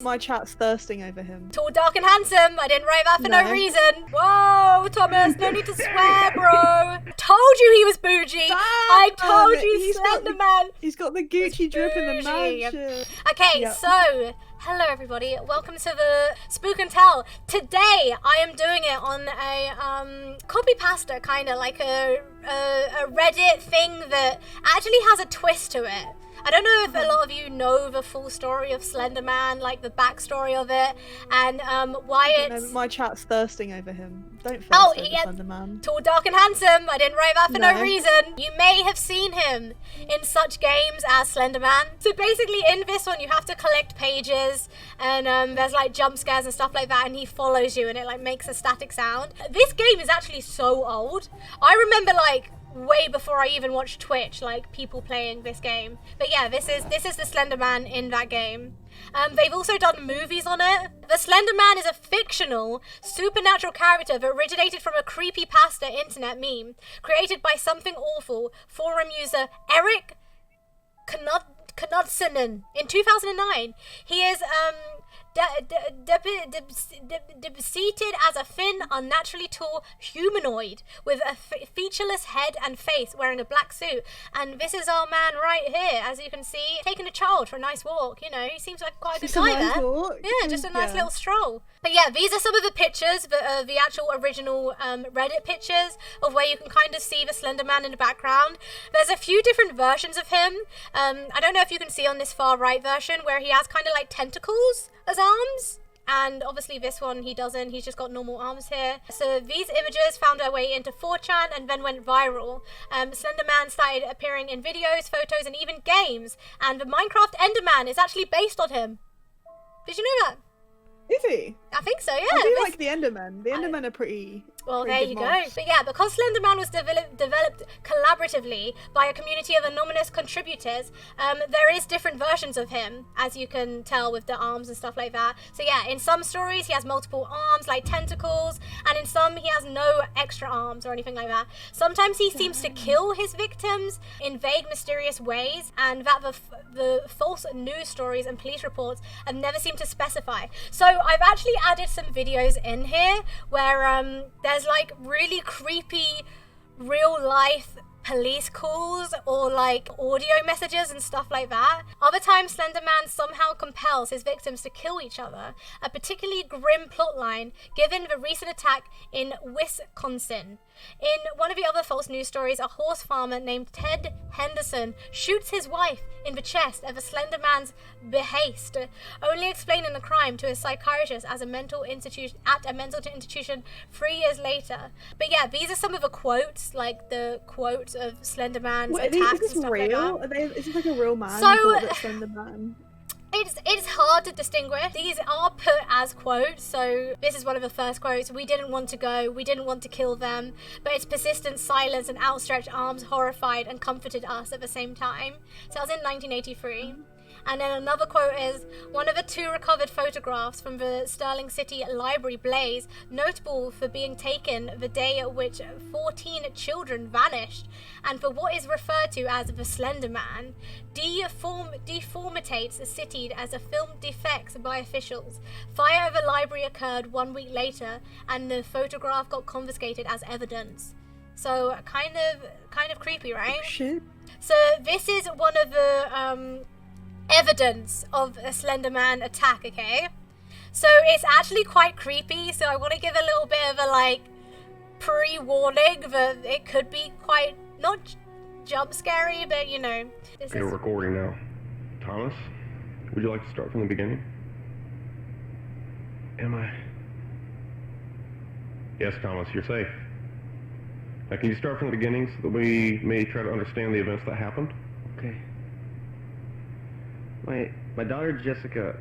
My chat's thirsting over him. Tall, dark, and handsome. I didn't write that for no reason. Whoa, Thomas, no need to swear, bro. Told you he was bougie. Damn, I told you, Slender Man. He's got the Gucci drip in the mansion. Okay, so hello everybody. Welcome to the Spook and Tell. Today I am doing it on a copy pasta, kind of like a Reddit thing that actually has a twist to it. I don't know if a lot of you know the full story of Slender Man, like the backstory of it, and why it's... My chat's thirsting over him. Don't thirst over Slender Man. Tall, dark, and handsome. I didn't write that for no reason. You may have seen him in such games as Slender Man. So basically in this one you have to collect pages, and there's like jump scares and stuff like that, and he follows you and it like makes a static sound. This game is actually so old. I remember like way before I even watched Twitch, like people playing this game. But yeah, this is the Slender Man in that game. They've also done movies on it. The Slender Man is a fictional, supernatural character that originated from a creepypasta internet meme created by Something Awful forum user Eric Knudsenin in 2009. He is depicted as a thin, unnaturally tall humanoid with a featureless head and face, wearing a black suit. And this is our man right here, as you can see, taking a child for a nice walk. You know, he seems like quite a good guy there. Yeah, just a nice little stroll. But yeah, these are some of the pictures, the actual original Reddit pictures of where you can kind of see the Slender Man in the background. There's a few different versions of him. I don't know if you can see on this far right version where he has kind of like tentacles as arms, and obviously this one he doesn't. He's just got normal arms here. So these images found their way into 4chan and then went viral. Slender Man started appearing in videos, photos, and even games, and the Minecraft Enderman is actually based on him. Did you know that? Is he? I think so, yeah. I do like the Endermen. The Endermen are pretty... Well, there you go. But yeah, because Slender Man was developed collaboratively by a community of anonymous contributors, there is different versions of him, as you can tell with the arms and stuff like that. So yeah, in some stories he has multiple arms, like tentacles, and in some he has no extra arms or anything like that. Sometimes he seems to kill his victims in vague, mysterious ways, and that the false news stories and police reports have never seemed to specify. So I've actually added some videos in here where there's like really creepy real life police calls or like audio messages and stuff like that. Other times Slender Man somehow compels his victims to kill each other, a particularly grim plotline given the recent attack in Wisconsin. In one of the other false news stories, a horse farmer named Ted Henderson shoots his wife in the chest at the Slender Man's behest, only explaining the crime to his psychiatrist as a mental institution 3 years later. But yeah, these are some of the quotes, like the quotes of Slender Man's attacks and stuff real? like that. Is this like a real man? So Slender Man? It's hard to distinguish. These are put as quotes, so this is one of the first quotes. We didn't want to go, we didn't want to kill them, but its persistent silence and outstretched arms horrified and comforted us at the same time. So that was in 1983. And then another quote is, one of the 2 recovered photographs from the Sterling City Library blaze, notable for being taken the day at which 14 children vanished, and for what is referred to as the Slender Man, deformitates the city as a film defects by officials. Fire at the library occurred 1 week later, and the photograph got confiscated as evidence. So kind of creepy, right? Oh, shit. So this is one of the evidence of a Slender Man attack, okay? So it's actually quite creepy, so I want to give a little bit of a like pre-warning that it could be quite not jump scary, but you know. Okay, we're recording now. Thomas, would you like to start from the beginning? Am I? Yes, Thomas, you're safe. Now can you start from the beginning so that we may try to understand the events that happened? Okay. My daughter Jessica,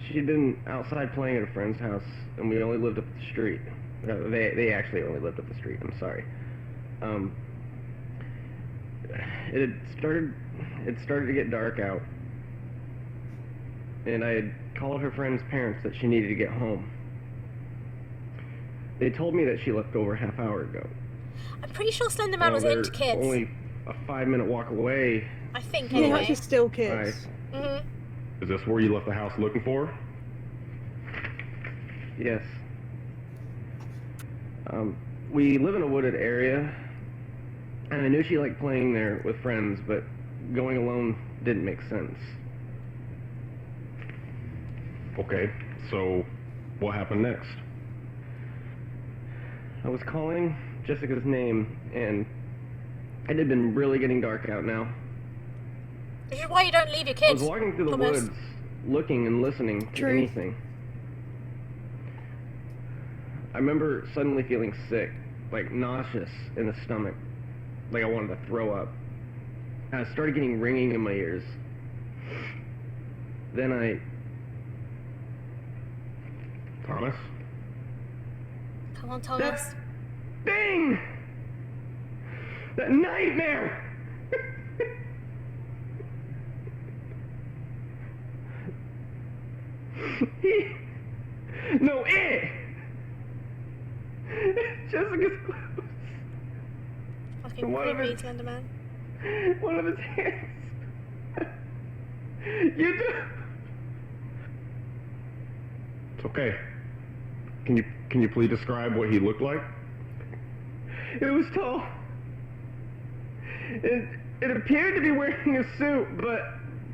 she'd been outside playing at a friend's house, and we only lived up the street. They actually only lived up the street, I'm sorry. It started to get dark out, and I had called her friend's parents that she needed to get home. They told me that she left over a half hour ago. I'm pretty sure Slender Man was into kids. Only a 5-minute walk away. I think, Yeah, anyway. actually still kids. Mm-hmm. Is this where you left the house looking for? Yes. We live in a wooded area, and I knew she liked playing there with friends, but going alone didn't make sense. Okay, so what happened next? I was calling Jessica's name, and it had been really getting dark out now. This is why you don't leave your I was kids. walking through the Thomas. woods, looking and listening to True. anything. I remember suddenly feeling sick, like nauseous in the stomach, like I wanted to throw up. And I started getting ringing in my ears. Then Thomas? Come on, Thomas. That thing! That nightmare! No, it! Jessica's clothes. Fucking One of creepy, his- Slender Man. One of his hands. You do. It's okay. Can you please describe what he looked like? It was tall. It appeared to be wearing a suit, but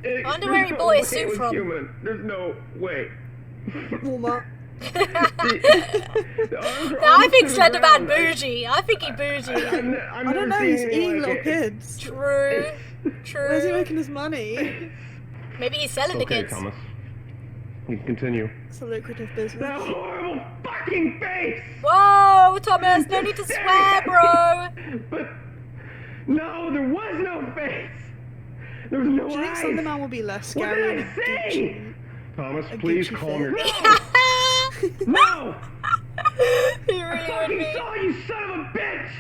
I wonder where he bought his suit from. Human. There's no way. Walmart. The arms were Now, I almost think to the Slender Man ground. bougie. I think he bougie. I don't know, he's eating little kids. True. Where's he True. making his money? Maybe he's selling the Okay, kids. Thomas. You can continue. It's a lucrative business. That horrible fucking face! Whoa, Thomas, no need to swear, bro. But no, there was no face. There was no Do you think eyes. Slender Man will be less What scary did than I a say? Gucci? Thomas, A please Gucci calm your... No! He I really would fucking be. saw you, son of a bitch!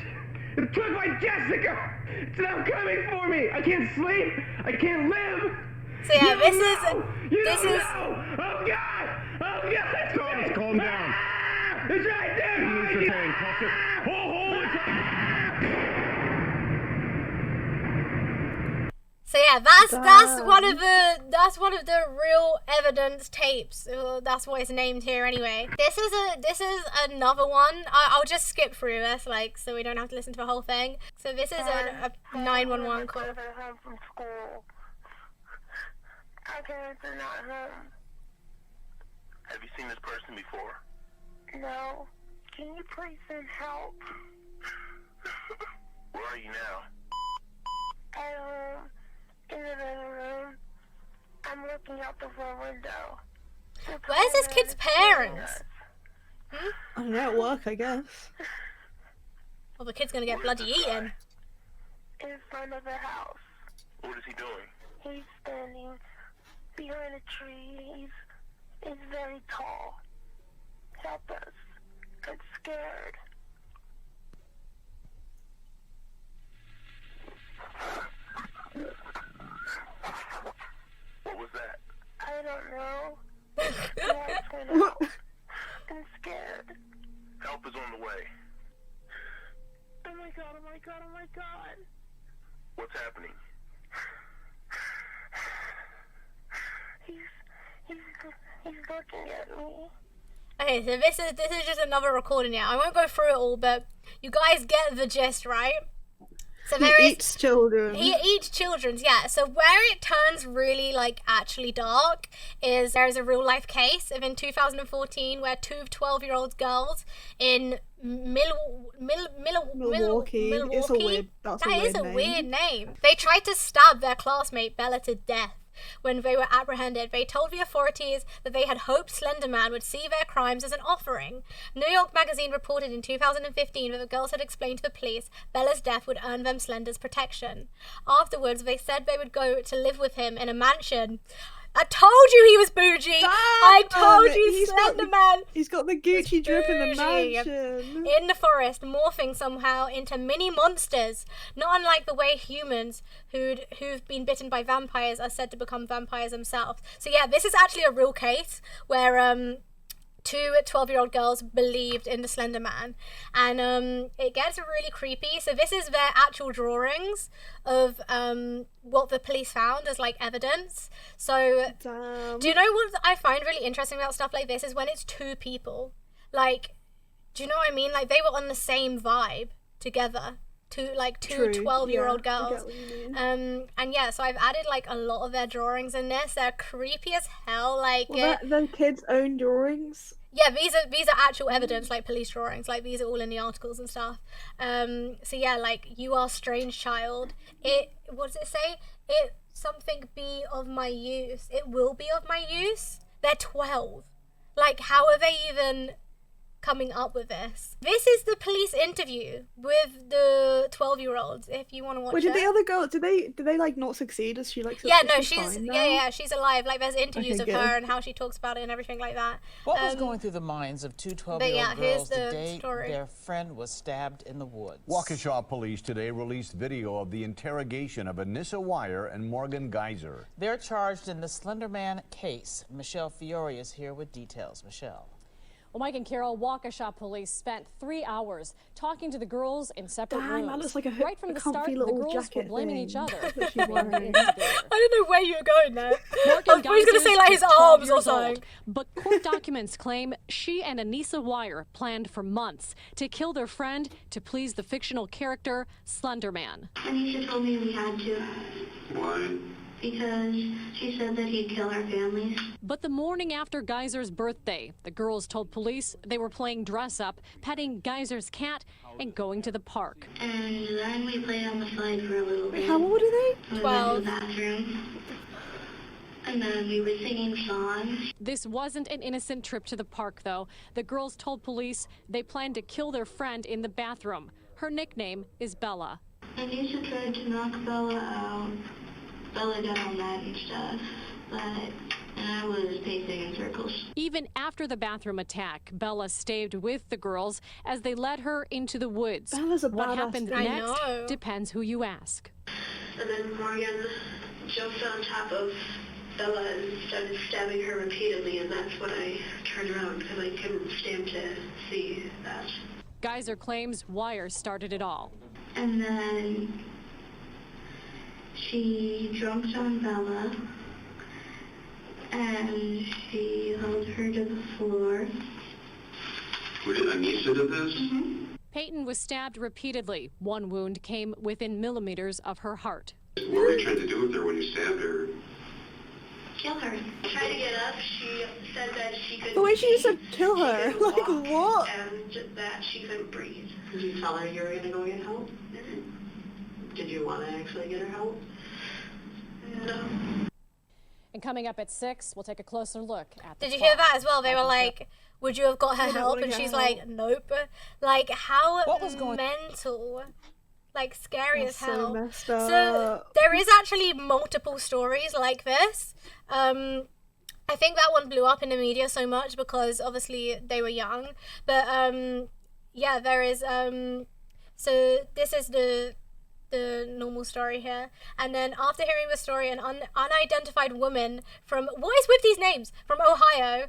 It took my Jessica! It's now coming for me! I can't sleep! I can't live! So yeah, You this don't is know! You this don't is know! Oh god! Oh god! Thomas, calm down. Ah! It's right there! He needs Oh, to God! hang. Cuff it. Oh, so yeah, that's one of the real evidence tapes. That's what it's named here anyway. This is another one. I'll just skip through this, like, so we don't have to listen to the whole thing. So this is a 911 call. They're home from school. Our parents are not home. Have you seen this person before? No. Can you please send help? Where are you now? At home, in the living room. I'm looking out the front window. Where's this kid's parents? I don't know, at work, I guess. Well, the kid's gonna get bloody eaten. In front of the house. What is he doing? He's standing behind a tree. He's very tall. Help us. I'm scared. What was that? I don't know. Lights went out. I'm scared. Help is on the way. Oh my god, oh my god, oh my god. What's happening? He's looking at me. Okay, so this is just another recording now. I won't go through it all, but you guys get the gist, right? So He there is eats children. he eats children's, yeah. So where it turns really like actually dark is there is a real life case of in 2014 where two 12-year-old girls in Milwaukee. It's a weird- that's a That is weird a name. weird name. They tried to stab their classmate Bella to death. When they were apprehended, they told the authorities that they had hoped Slender Man would see their crimes as an offering. New York Magazine reported in 2015 that the girls had explained to the police Bella's death would earn them Slender's protection. Afterwards, they said they would go to live with him in a mansion. I told you he was bougie! I told you He's got Slender the- Man He's got the Gucci drip in the bougie. mansion. in the forest, morphing somehow into mini monsters. Not unlike the way humans who've been bitten by vampires are said to become vampires themselves. So yeah, this is actually a real case where two 12-year-old girls believed in the Slender Man. And it gets really creepy. So this is their actual drawings of what the police found as like evidence. So Damn. do you know what I find really interesting about stuff like this is when it's two people. Like, do you know what I mean? Like, they were on the same vibe together. Two True. 12-year-old Yeah, I girls. get what you mean. And yeah, so I've added like a lot of their drawings in this. They're creepy as hell. Like, Well, the kids' own drawings. yeah, these are actual evidence, like police drawings. Like, these are all in the articles and stuff. So yeah, like, you are strange child. What does it say? It something be of my use. It will be of my use. They're 12. Like, how are they even coming up with this? This is the police interview with the 12-year-olds. If you want to watch Wait, it. did the other girl? Did they like not succeed? Is she like? Yeah, no, she's she's fine now? yeah, she's alive. Like, there's interviews Okay, of good. her and how she talks about it and everything like that. What was going through the minds of two 12-year-old yeah, here's girls the the day story. their friend was stabbed in the woods? Waukesha police today released video of the interrogation of Anissa Wire and Morgan Geyser. They're charged in the Slender Man case. Michelle Fiore is here with details. Michelle. Well, Mike and Carol, Waukesha police spent 3 hours talking to the girls in separate Damn, rooms. that looks like a right from the start, comfy the little girls were jacket blaming thing each other that for she's being the wearing. instigator. I don't know where you were going there. Morgan I was going to say like his Geysers was 12 arms or years old, something. But court documents claim she and Anissa Wire planned for months to kill their friend to please the fictional character Slender Man. Anisha told me we had to. Why? Because she said that he'd kill our families. But the morning after Geyser's birthday, the girls told police they were playing dress up, petting Geyser's cat, and going to the park. And then we played on the slide for a little bit. How old are they? We went 12. to the bathroom. And then we were singing songs. This wasn't an innocent trip to the park, though. The girls told police they planned to kill their friend in the bathroom. Her nickname is Bella. Anisha tried to knock Bella out. Bella got all mad and stuff. And I was pacing in circles. Even after the bathroom attack, Bella stayed with the girls as they led her into the woods. Bella's a What badass happened dude. I next know. depends who you ask. And then Morgan jumped on top of Bella and started stabbing her repeatedly, and that's when I turned around because I couldn't stand to see that. Geyser claims Wire started it all. And then she jumped on Bella and she held her to the floor. Who did Anissa do this? Peyton was stabbed repeatedly. One wound came within millimeters of her heart. What were you trying to do with her when you stabbed her? Kill her. Tried to get up. She said that she couldn't. The way she said see, kill she her, couldn't like walk, what? And that she couldn't breathe. Did you tell her you were gonna go get help? Did you want to actually get her help? No. And coming up at 6, we'll take a closer look at the Did you hear plot. that as well? They were like, would you have got her I don't help? wanna And get she's help. like, nope. Like, how What was going- mental. Like, scary That's as hell. so messed So up. there is actually multiple stories like this. I think that one blew up in the media so much because obviously they were young. But yeah, there is so this is the normal story here. And then after hearing the story, an unidentified woman from, what is with these names, from Ohio,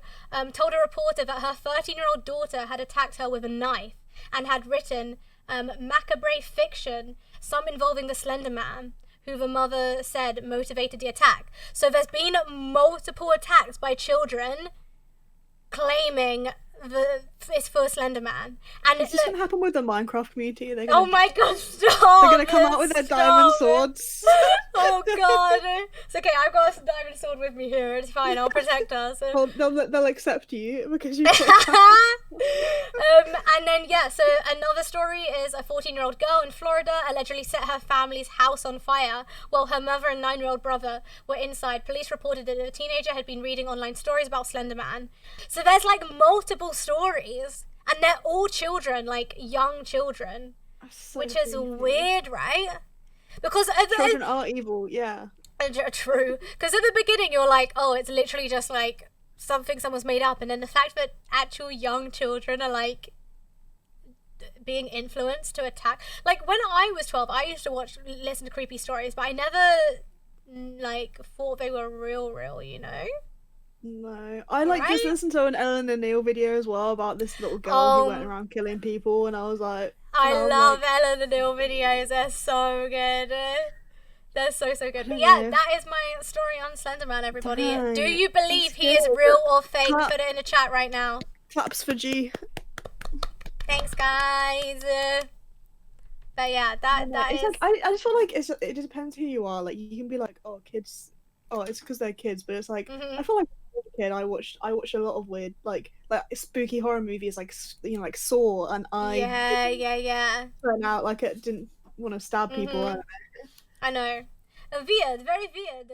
told a reporter that her 13-year-old daughter had attacked her with a knife and had written macabre fiction, some involving the Slender Man, who the mother said motivated the attack. So there's been multiple attacks by children claiming it's for Slender Man. And Is this gonna happen with the Minecraft community? They're oh gonna, my god, stop! they're gonna come out with their diamond Stop. swords. Oh god. It's okay, I've got a diamond sword with me here. It's fine, I'll protect us. Well, they'll accept you because you. And then yeah, so another story is a 14-year-old girl in Florida allegedly set her family's house on fire while her mother and 9-year-old brother were inside. Police reported that the teenager had been reading online stories about Slender Man. So there's like multiple stories, and they're all children, like young children, So which is creepy. weird, right? Because Children are evil, yeah. true, because at the beginning you're like, oh, it's literally just like something someone's made up, and then the fact that actual young children are like being influenced to attack. Like when I was 12, I used to listen to creepy stories, but I never like thought they were real, you know? No, I like just Right? listened to an Ellen and Neil video as well about this little girl Oh. who went around killing people, and I was like, I and was love like, Ellen and Neil videos. They're so good. They're so good. But don't yeah, know. that is my story on Slender Man, everybody. Dang, Do you believe that's he is good. real or fake? Clap. Put it in the chat right now. Claps for G. Thanks, guys. But yeah, that It's is. like I just feel like it depends who you are. Like you can be like, oh, kids, oh, it's because they're kids, but it's like Mhm. I feel like as a kid, I watched a lot of weird like spooky horror movies, like like Saw, and I Yeah. turn out like it didn't want to stab people. I know. Weird, very weird.